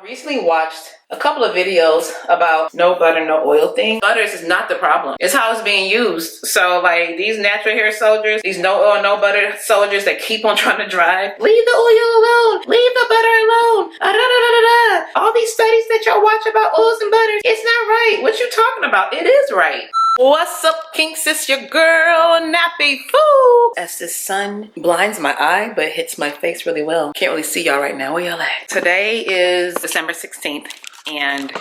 I recently watched a couple of videos about no butter, no oil thing. Butters is not the problem. It's how it's being used. So like these natural hair soldiers, these no oil, no butter soldiers that keep on trying to drive, leave the oil alone, leave the butter alone. All these studies that y'all watch about oils and butters, it's not right. What you talking about? It is right. What's up, kinks? It's your girl, NappyFu. As the sun blinds my eye, but hits my face really well. Can't really see y'all right now. Where y'all at? Today is December 16th, and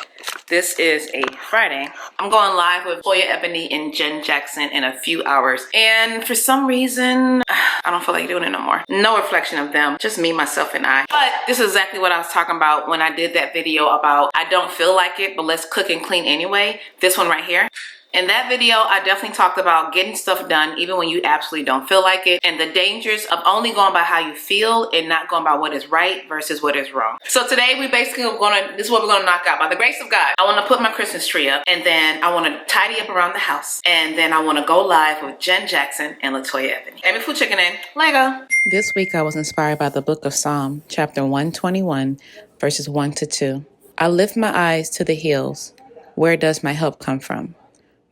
this is a Friday. I'm going live with Toya Ebony and Jen Jackson in a few hours. And for some reason, I don't feel like doing it no more. No reflection of them, just me, myself, and I. But this is exactly what I was talking about when I did that video about I don't feel like it, but let's cook and clean anyway. This one right here. In that video, I definitely talked about getting stuff done even when you absolutely don't feel like it, and the dangers of only going by how you feel and not going by what is right versus what is wrong. So today we basically this is what we're gonna knock out. By the grace of God, I wanna put my Christmas tree up, and then I wanna tidy up around the house, and then I wanna go live with Jen Jackson and LaToya Ebony. NappyFu chicken in, Lego. This week I was inspired by the book of Psalm, chapter 121, verses 1 to 2. I lift my eyes to the hills. Where does my help come from?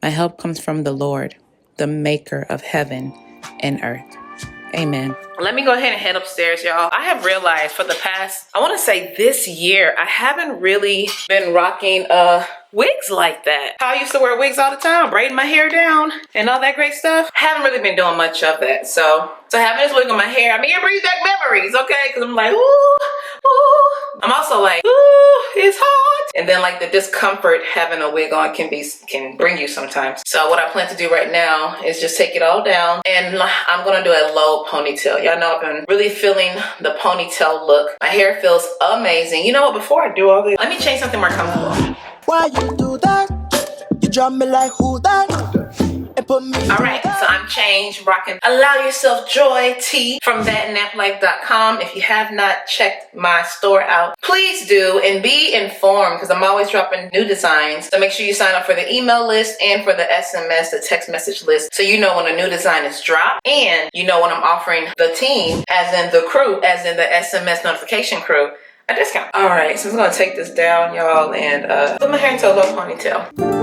My help comes from the Lord, the maker of heaven and earth. Amen. Let me go ahead and head upstairs, y'all. I have realized for the past, I want to say this year, I haven't really been rocking wigs like that. I used to wear wigs all the time, braiding my hair down and all that great stuff. Haven't really been doing much of that. So having this wig on my hair, I mean, it brings back memories, okay? Because I'm like, ooh, ooh. I'm also like, ooh, it's hot. And then like the discomfort having a wig on can bring you sometimes. So what I plan to do right now is just take it all down, and I'm gonna do a low ponytail. Y'all know I've been really feeling the ponytail look. My hair feels amazing. You know what, before I do all this, let me change something more comfortable. Why you do that? You drop me like who that? All right, so I'm changed, rocking Allow Yourself Joy tee from thatnaplife.com. If you have not checked my store out, please do, and be informed because I'm always dropping new designs. So make sure you sign up for the email list and for the SMS, the text message list, so you know when a new design is dropped, and you know when I'm offering the team, as in the crew, as in the SMS notification crew, a discount. All right, so I'm gonna take this down, y'all, and put my hair into a low ponytail.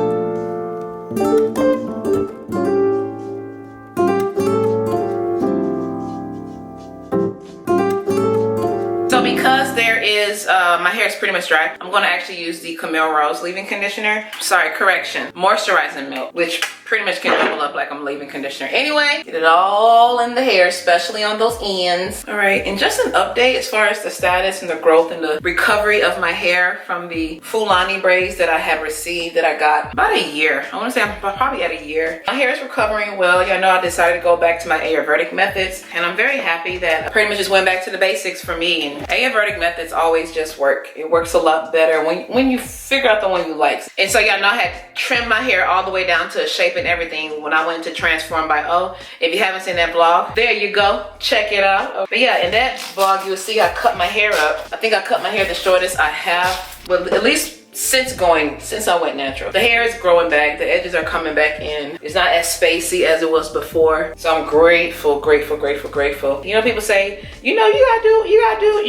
Because there is, my hair is pretty much dry, I'm going to actually use the Camille Rose leave-in conditioner. Sorry, correction. Moisturizing milk, which pretty much can double up like I'm leave-in conditioner. Anyway, get it all in the hair, especially on those ends. All right, and just an update as far as the status and the growth and the recovery of my hair from the Fulani braids that I have received that I got about a year. I want to say I'm probably at a year. My hair is recovering well. Y'all know I decided to go back to my Ayurvedic methods, and I'm very happy that I pretty much just went back to the basics for me. And Ayurvedic methods always just work. It works a lot better when you figure out the one you like. And so y'all know I had trimmed my hair all the way down to a shape and everything when I went to Transform by O. If you haven't seen that blog, there you go. Check it out. But yeah, in that blog you'll see I cut my hair up. I think I cut my hair the shortest I have, well, at least since I went natural. The hair is growing back, the edges are coming back in. It's not as spacey as it was before. So I'm grateful, grateful, grateful, grateful. You know, people say, you know, you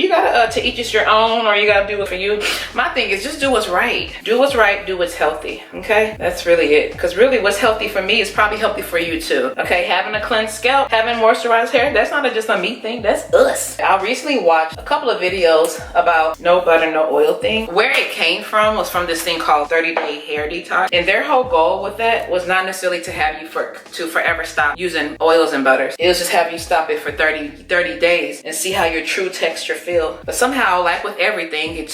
gotta to each is your own, or you gotta do it for you. My thing is just do what's right. Do what's right, do what's healthy, okay? That's really it. Because really what's healthy for me is probably healthy for you too, okay? Having a cleansed scalp, having moisturized hair, that's not just a me thing, that's us. I recently watched a couple of videos about no butter, no oil thing. Where it came from was from this thing called 30-day hair detox, and their whole goal with that was not necessarily to have you to forever stop using oils and butters. It was just have you stop it for 30 days and see how your true texture feel. But somehow, like with everything, it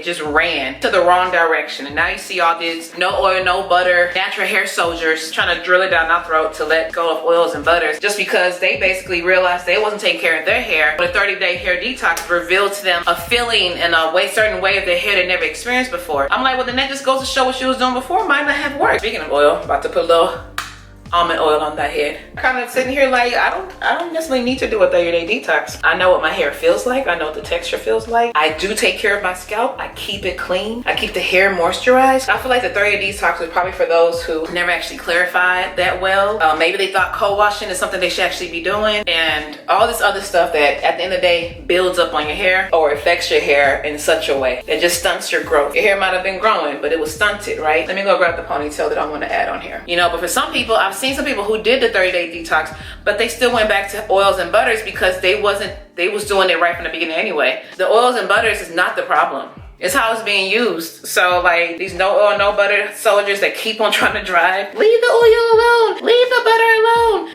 just ran to the wrong direction, and now you see all these no oil, no butter, natural hair soldiers trying to drill it down our throat to let go of oils and butters, just because they basically realized they wasn't taking care of their hair. But a 30-day hair detox revealed to them a feeling and a certain way of their hair they never experienced before. I'm like, well, then that just goes to show what she was doing before might not have worked. Speaking of oil, about to put a almond oil on that head. Kind of sitting here like, I don't necessarily need to do a 30-day detox. I know what my hair feels like. I know what the texture feels like. I do take care of my scalp. I keep it clean. I keep the hair moisturized. I feel like the 30-day detox is probably for those who never actually clarified that well. Maybe they thought co-washing is something they should actually be doing, and all this other stuff that at the end of the day builds up on your hair or affects your hair in such a way that just stunts your growth. Your hair might have been growing, but it was stunted, right? Let me go grab the ponytail that I want to add on here. You know, but for some people, I've seen some people who did the 30-day detox, but they still went back to oils and butters because they was doing it right from the beginning anyway. The oils and butters is not the problem. It's how it's being used. So like these no oil, no butter soldiers that keep on trying to drive, leave the oil alone, leave the butter alone.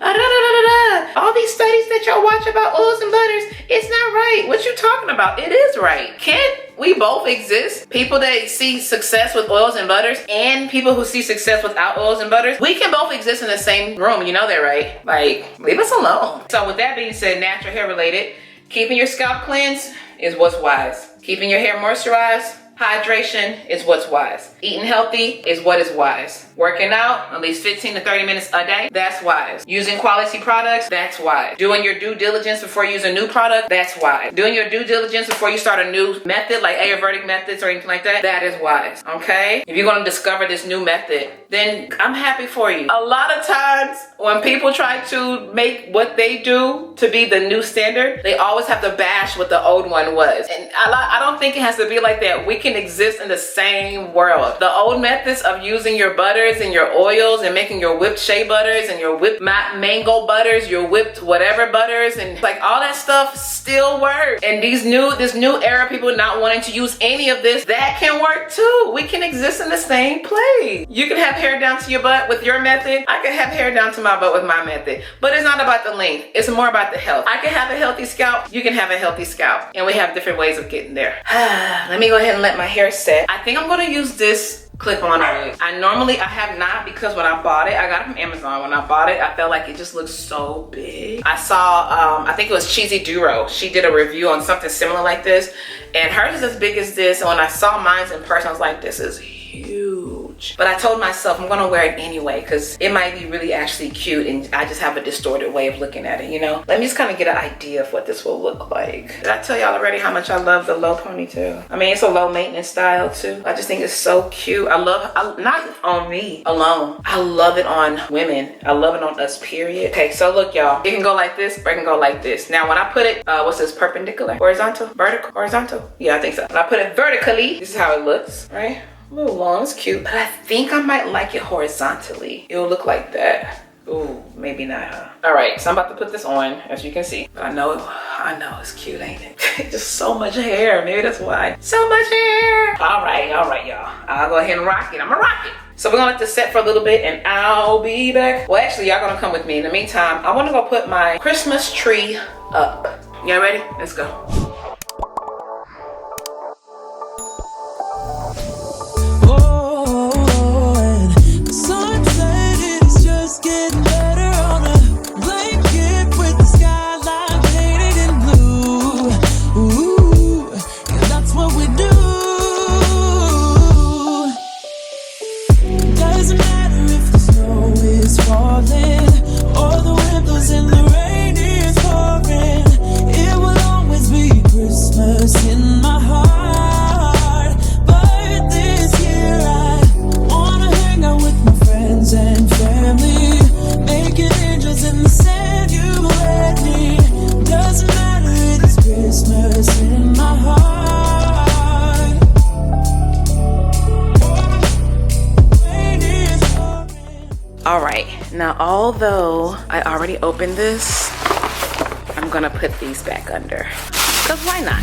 All these studies that y'all watch about oils and butters, it's not right. What you talking about? It is right. Can't we both exist? People that see success with oils and butters and people who see success without oils and butters, we can both exist in the same room. You know that, right? Like, leave us alone. So with that being said, natural hair related, keeping your scalp cleansed is what's wise. Keeping your hair moisturized, hydration is what's wise. Eating healthy is what is wise. Working out at least 15 to 30 minutes a day, that's wise. Using quality products, that's wise. Doing your due diligence before you use a new product, that's wise. Doing your due diligence before you start a new method like Ayurvedic methods or anything like that, that is wise, okay? If you're gonna discover this new method, then I'm happy for you. A lot of times when people try to make what they do to be the new standard, they always have to bash what the old one was. And I don't think it has to be like that. We can exist in the same world. The old methods of using your butters and your oils and making your whipped shea butters and your whipped mango butters, your whipped whatever butters, and like all that stuff still works. And this new era, people not wanting to use any of this, that can work too. We can exist in the same place. You can have hair down to your butt with your method. I can have hair down to my butt with my method. But it's not about the length. It's more about the health. I can have a healthy scalp. You can have a healthy scalp. And we have different ways of getting there. Let me go ahead and let my hair set. I think I'm going to use this clip-on wig. I have not, because when I bought it, I got it from Amazon. When I bought it, I felt like it just looked so big. I saw, I think it was Cheesy Duro. She did a review on something similar like this, and hers is as big as this. And when I saw mine in person, I was like, this is huge. But I told myself I'm gonna wear it anyway because it might be really actually cute, and I just have a distorted way of looking at it, you know? Let me just kind of get an idea of what this will look like. Did I tell y'all already how much I love the low ponytail? I mean, it's a low maintenance style too. I just think it's so cute. Not on me alone. I love it on women. I love it on us, period. Okay, so look y'all, it can go like this or it can go like this. Now when I put it, what's this, perpendicular? Horizontal? Vertical? Horizontal? Yeah, I think so. When I put it vertically, this is how it looks, right? A little long, it's cute. But I think I might like it horizontally. It'll look like that. Ooh, maybe not, huh? All right, so I'm about to put this on, as you can see. But I know it's cute, ain't it? Just so much hair, maybe that's why. So much hair. All right, y'all. I'll go ahead and rock it. I'm gonna rock it. So we're gonna let this set for a little bit and I'll be back. Well, actually, y'all gonna come with me. In the meantime, I wanna go put my Christmas tree up. Y'all ready? Let's go. Now, although I already opened this, I'm gonna put these back under, because why not?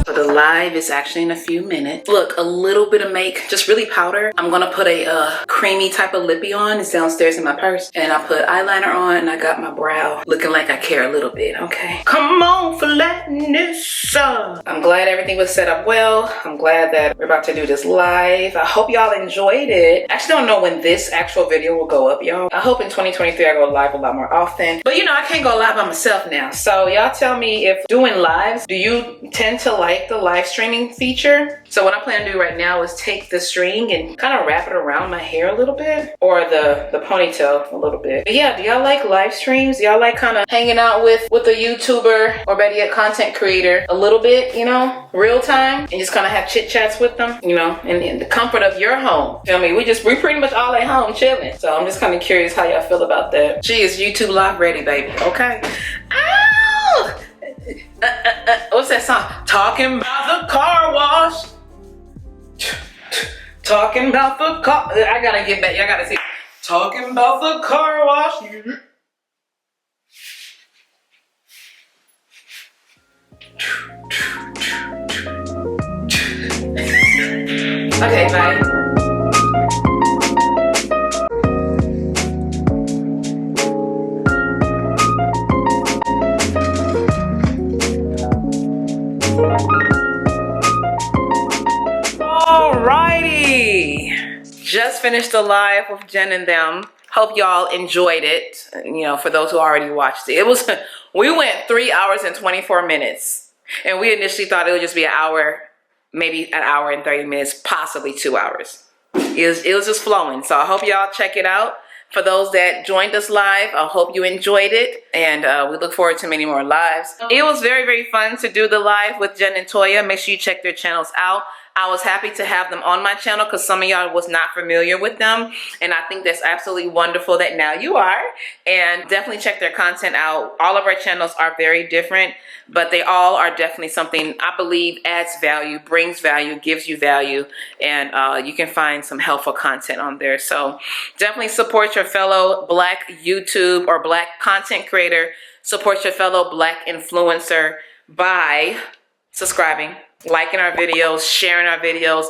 So the live canvas actually in a few minutes. Look, a little bit of make, just really powder. I'm gonna put a creamy type of lippy on. It's downstairs in my purse. And I put eyeliner on and I got my brow looking like I care a little bit, okay? Come on, flatness. I'm glad everything was set up well. I'm glad that we're about to do this live. I hope y'all enjoyed it. I actually don't know when this actual video will go up, y'all. I hope in 2023 I go live a lot more often. But you know, I can't go live by myself now. So y'all tell me if doing lives, do you tend to like the live streaming feature? So what I plan to do right now is take the string and kind of wrap it around my hair a little bit, or the ponytail a little bit. But yeah, do y'all like live streams? Do y'all like kind of hanging out with a YouTuber or better yet content creator a little bit, you know, real time, and just kind of have chit chats with them, you know, in the comfort of your home? Feel me? We pretty much all at home chilling. So I'm just kind of curious how y'all feel about that. She is YouTube live ready, baby. Okay. Ow! What's that song? Talking about the car wash. Talking about the car. I gotta get back. Y'all gotta see. Talking about the car wash. Okay, bye. Alrighty, just finished the live with Jen and them. Hope y'all enjoyed it. You know, for those who already watched it, we went 3 hours and 24 minutes, and we initially thought it would just be an hour, maybe an hour and 30 minutes, possibly 2 hours. It was just flowing. So I hope y'all check it out. For those that joined us live, I hope you enjoyed it, and we look forward to many more lives. It was very, very fun to do the live with Jen and Toya. Make sure you check their channels out. I was happy to have them on my channel because some of y'all was not familiar with them, and I think that's absolutely wonderful that now you are. And definitely check their content out. All of our channels are very different, but they all are definitely something I believe adds value, brings value, gives you value, and you can find some helpful content on there. So definitely support your fellow Black YouTube or Black content creator. Support your fellow Black influencer by subscribing, liking our videos, sharing our videos,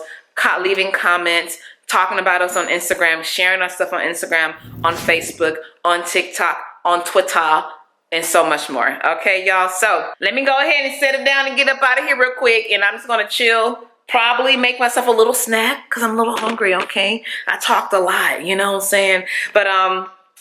leaving comments, talking about us on Instagram, sharing our stuff on Instagram, on Facebook, on TikTok, on Twitter, and so much more. Okay, y'all? So let me go ahead and set it down and get up out of here real quick, and I'm just gonna chill, probably make myself a little snack because I'm a little hungry, okay? I talked a lot, you know what I'm saying? But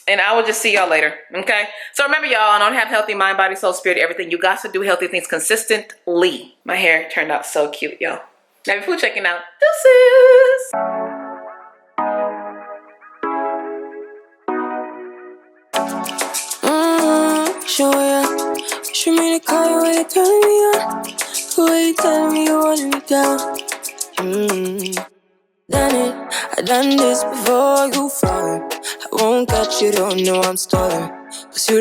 and I will just see y'all later, okay? So remember, y'all, I don't have healthy mind, body, soul, spirit, everything. You got to do healthy things consistently. My hair turned out so cute, y'all. NappyFu checking out. Deuces! Show ya. Show me the car where you turn me on. The way you tell me you want me down. Done it, I done this before you fall. I won't catch you, don't know I'm stalling. 'Cause you